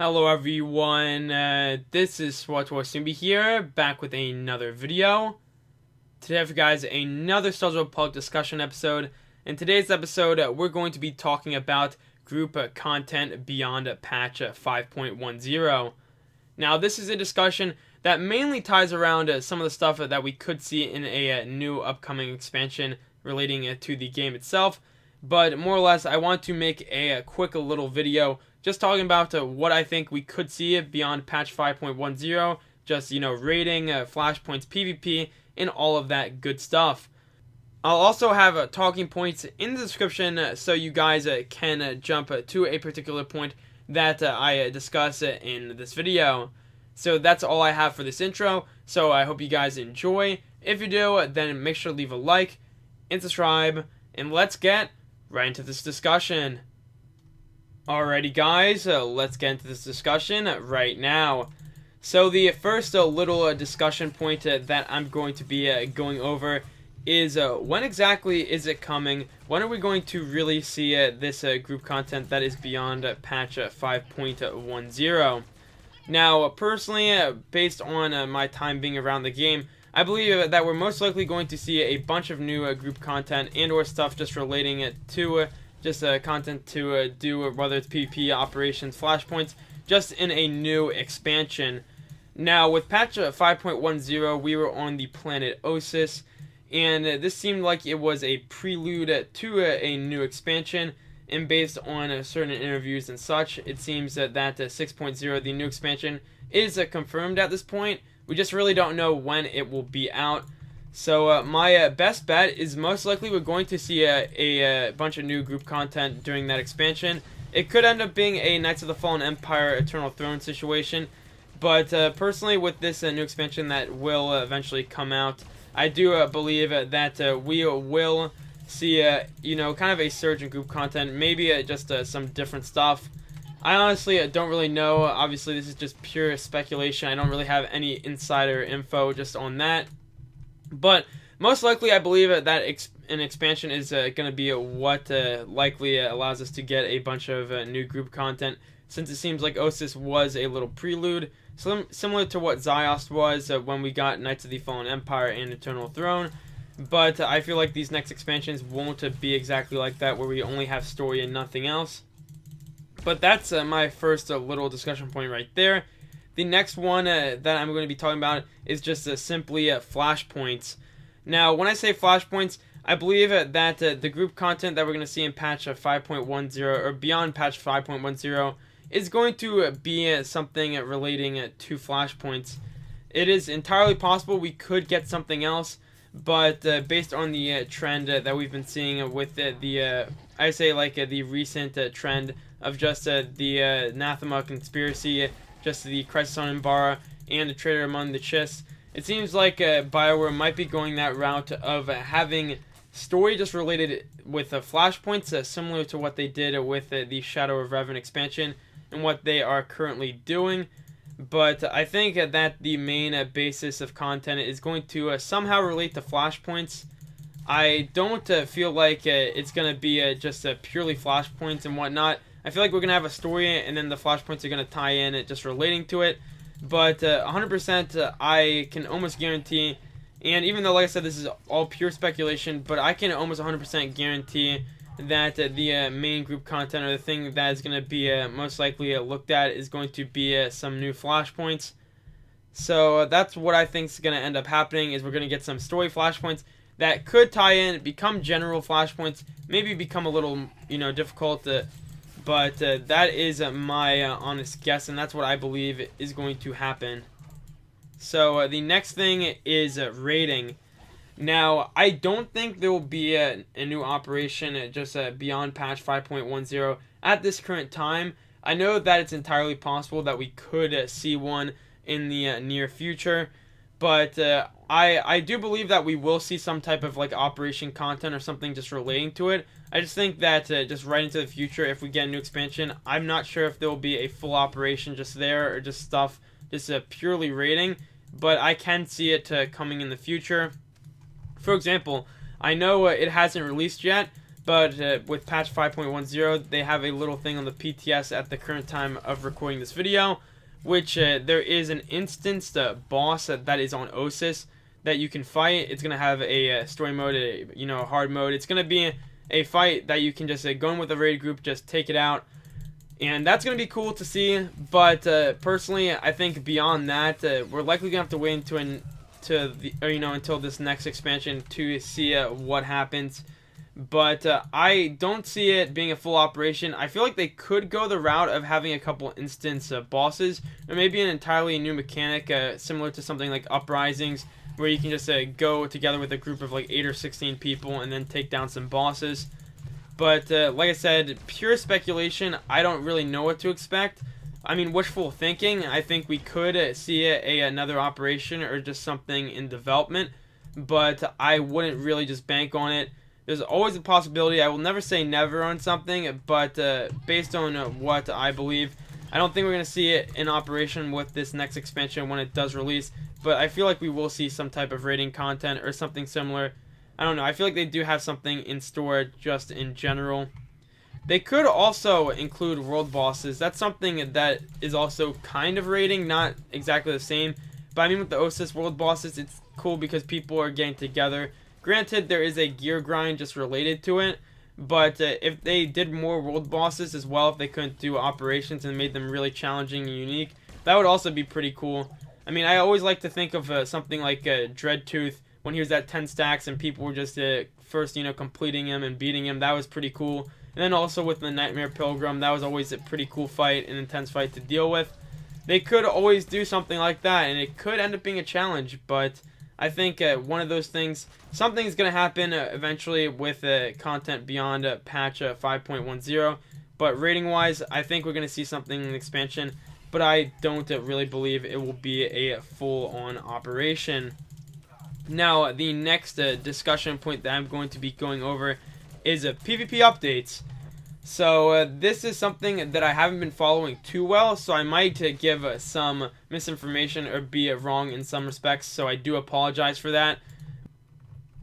Hello everyone, this is SWTOR Snoopy here, back with another video. Today I have for you guys another Star Wars Republic discussion episode. In today's episode, we're going to be talking about group content beyond patch 5.10. Now this is a discussion that mainly ties around some of the stuff that we could see in a new upcoming expansion relating to the game itself. But more or less, I want to make a quick little video just talking about what I think we could see beyond patch 5.10, just, rating, Flashpoints, PvP, and all of that good stuff. I'll also have talking points in the description so you guys can jump to a particular point that I discuss in this video. So that's all I have for this intro, so I hope you guys enjoy. If you do, then make sure to leave a like and subscribe, and let's get right into this discussion. Alrighty guys, let's get into this discussion right now. So the first little discussion point that I'm going to be going over is when exactly is it coming? When are we going to really see this group content that is beyond patch 5.10? Now personally, based on my time being around the game, I believe that we're most likely going to see a bunch of new group content and or stuff just relating it to just content to do, whether it's PvP, operations, flashpoints, just in a new expansion. Now, with patch 5.10, we were on the planet Osis, and this seemed like it was a prelude to a new expansion, and based on certain interviews and such, it seems that 6.0, the new expansion, is confirmed at this point. We just really don't know when it will be out. So my best bet is most likely we're going to see a bunch of new group content during that expansion. It could end up being a Knights of the Fallen Empire Eternal Throne situation, but personally with this new expansion that will eventually come out, I do believe that we will see kind of a surge in group content, maybe just some different stuff. I honestly don't really know. Obviously this is just pure speculation. I don't really have any insider info just on that. But most likely, I believe that an expansion is going to be what likely allows us to get a bunch of new group content, since it seems like Osis was a little prelude, similar to what Ziost was when we got Knights of the Fallen Empire and Eternal Throne. But I feel like these next expansions won't be exactly like that, where we only have story and nothing else. But that's my first little discussion point right there. The next one that I'm going to be talking about is just simply Flashpoints. Now, when I say Flashpoints, I believe that the group content that we're going to see in patch 5.10 or beyond patch 5.10 is going to be something relating to Flashpoints. It is entirely possible we could get something else, but based on the trend that we've been seeing with I say like the recent trend of just the Anathema Conspiracy, just the Crisis on Umbara, and the Traitor Among the Chiss, it seems like BioWare might be going that route of having story just related with Flashpoints, similar to what they did with the Shadow of Revan expansion and what they are currently doing. But I think that the main basis of content is going to somehow relate to Flashpoints. I don't feel like it's going to be just purely Flashpoints and whatnot. I feel like we're going to have a story and then the Flashpoints are going to tie in just relating to it. But 100% I can almost guarantee, and even though like I said this is all pure speculation, but I can almost 100% guarantee that the main group content, or the thing that is going to be most likely looked at, is going to be some new Flashpoints. So that's what I think is going to end up happening, is we're going to get some story Flashpoints that could tie in, become general Flashpoints, maybe become a little difficult but that is my honest guess, and that's what I believe is going to happen. So the next thing is rating. Now, I don't think there will be a new operation just beyond patch 5.10 at this current time. I know that it's entirely possible that we could see one in the near future, but I do believe that we will see some type of like operation content or something just relating to it. I just think that just right into the future, if we get a new expansion, I'm not sure if there will be a full operation just there or just stuff just purely rating, but I can see it coming in the future. For example, I know it hasn't released yet, But with patch 5.10, they have a little thing on the PTS at the current time of recording this video, which there is an instanced boss that is on Osis that you can fight. It's going to have a story mode, a hard mode. It's going to be a fight that you can just go in with a raid group, just take it out. And that's going to be cool to see. But personally, I think beyond that, we're likely going to have to wait until this next expansion to see what happens. But I don't see it being a full operation. I feel like they could go the route of having a couple instance bosses, or maybe an entirely new mechanic similar to something like Uprisings, where you can just go together with a group of like 8 or 16 people and then take down some bosses. But like I said, pure speculation. I don't really know what to expect. I mean, wishful thinking. I think we could see another operation or just something in development, but I wouldn't really just bank on it. There's always a possibility. I will never say never on something, but based on what I believe, I don't think we're going to see it in operation with this next expansion when it does release. But I feel like we will see some type of raiding content or something similar. I don't know. I feel like they do have something in store just in general. They could also include world bosses. That's something that is also kind of raiding, not exactly the same. But I mean, with the Osis world bosses, it's cool because people are getting together. Granted, there is a gear grind just related to it, but if they did more world bosses as well, if they couldn't do operations and made them really challenging and unique, that would also be pretty cool. I mean, I always like to think of something like Dreadtooth, when he was at 10 stacks and people were just first, completing him and beating him. That was pretty cool. And then also with the Nightmare Pilgrim, that was always a pretty cool fight, an intense fight to deal with. They could always do something like that, and it could end up being a challenge, but I think one of those things, something's going to happen eventually with content beyond patch 5.10. But rating-wise, I think we're going to see something in the expansion. But I don't really believe it will be a full-on operation. Now, the next discussion point that I'm going to be going over is PvP updates. So this is something that I haven't been following too well, so I might give some misinformation or be wrong in some respects, so I do apologize for that.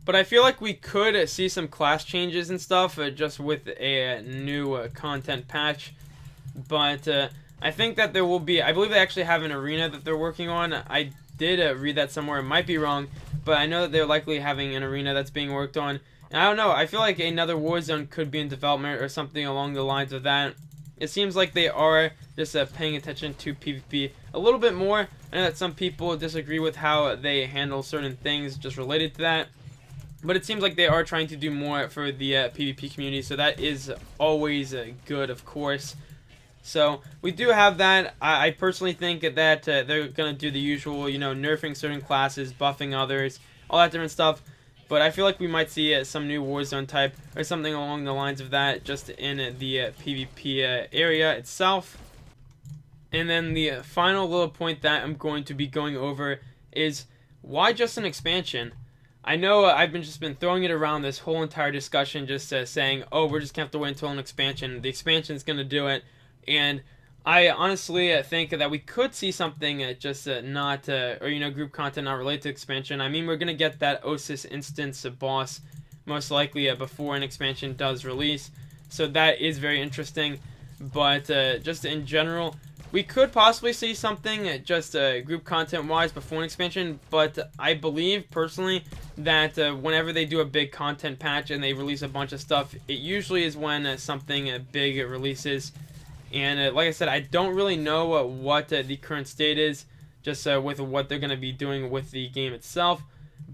But I feel like we could see some class changes and stuff just with a new content patch. But I think that there will be, I believe they actually have an arena that they're working on. I did read that somewhere, it might be wrong, but I know that they're likely having an arena that's being worked on. And I don't know, I feel like another Warzone could be in development or something along the lines of that. It seems like they are just paying attention to PvP a little bit more. I know that some people disagree with how they handle certain things just related to that. But it seems like they are trying to do more for the PvP community, so that is always good, of course. So we do have that. I personally think that they're going to do the usual, nerfing certain classes, buffing others, all that different stuff. But I feel like we might see some new Warzone type or something along the lines of that just in the PvP area itself. And then the final little point that I'm going to be going over is, why just an expansion? I know I've just been throwing it around this whole entire discussion, just saying, oh, we're just going to have to wait until an expansion. The expansion's going to do it. And I honestly think that we could see something just not, group content not related to expansion. I mean, we're going to get that Osis instance boss most likely before an expansion does release. So that is very interesting. But just in general, we could possibly see something just group content-wise before an expansion. But I believe, personally, that whenever they do a big content patch and they release a bunch of stuff, it usually is when something big releases. And like I said, I don't really know what the current state is, just with what they're going to be doing with the game itself.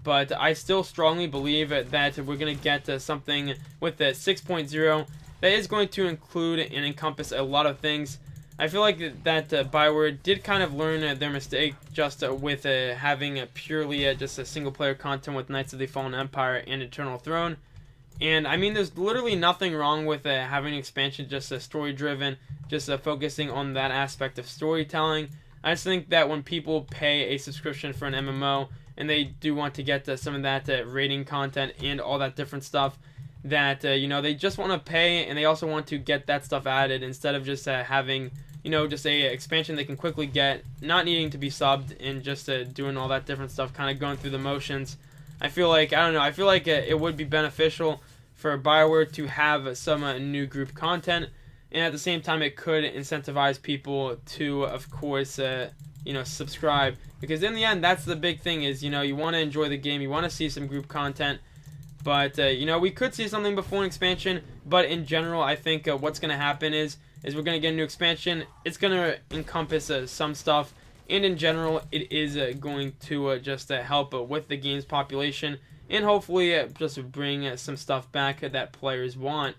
But I still strongly believe that we're going to get something with the 6.0 that is going to include and encompass a lot of things. I feel like that Bioware did kind of learn their mistake just with having purely just a single-player content with Knights of the Fallen Empire and Eternal Throne. And I mean, there's literally nothing wrong with having an expansion just story-driven, just focusing on that aspect of storytelling. I just think that when people pay a subscription for an MMO and they do want to get some of that rating content and all that different stuff, that they just want to pay, and they also want to get that stuff added instead of just having just a expansion they can quickly get, not needing to be subbed and just doing all that different stuff, kind of going through the motions. I feel like, I don't know, I feel like it would be beneficial for BioWare to have some new group content, and at the same time it could incentivize people to, of course, subscribe, because in the end that's the big thing is, you want to enjoy the game, you want to see some group content. But we could see something before an expansion, but in general I think what's going to happen is we're going to get a new expansion. It's going to encompass some stuff, and in general it is going to just help with the game's population, and hopefully just bring some stuff back that players want.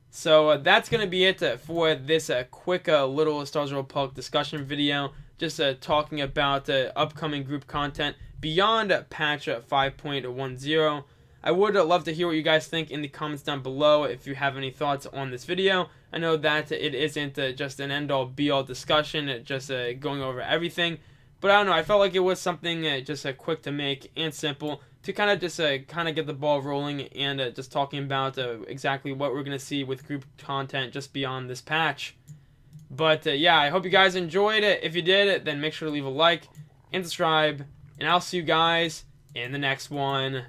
So that's going to be it for this quick little Star Wars Republic discussion video, just talking about upcoming group content beyond patch 5.10. I would love to hear what you guys think in the comments down below if you have any thoughts on this video. I know that it isn't just an end-all be-all discussion, just going over everything, but I don't know, I felt like it was something just quick to make and simple to kind of just get the ball rolling, and just talking about exactly what we're going to see with group content just beyond this patch. But yeah, I hope you guys enjoyed it. If you did, then make sure to leave a like and subscribe, and I'll see you guys in the next one.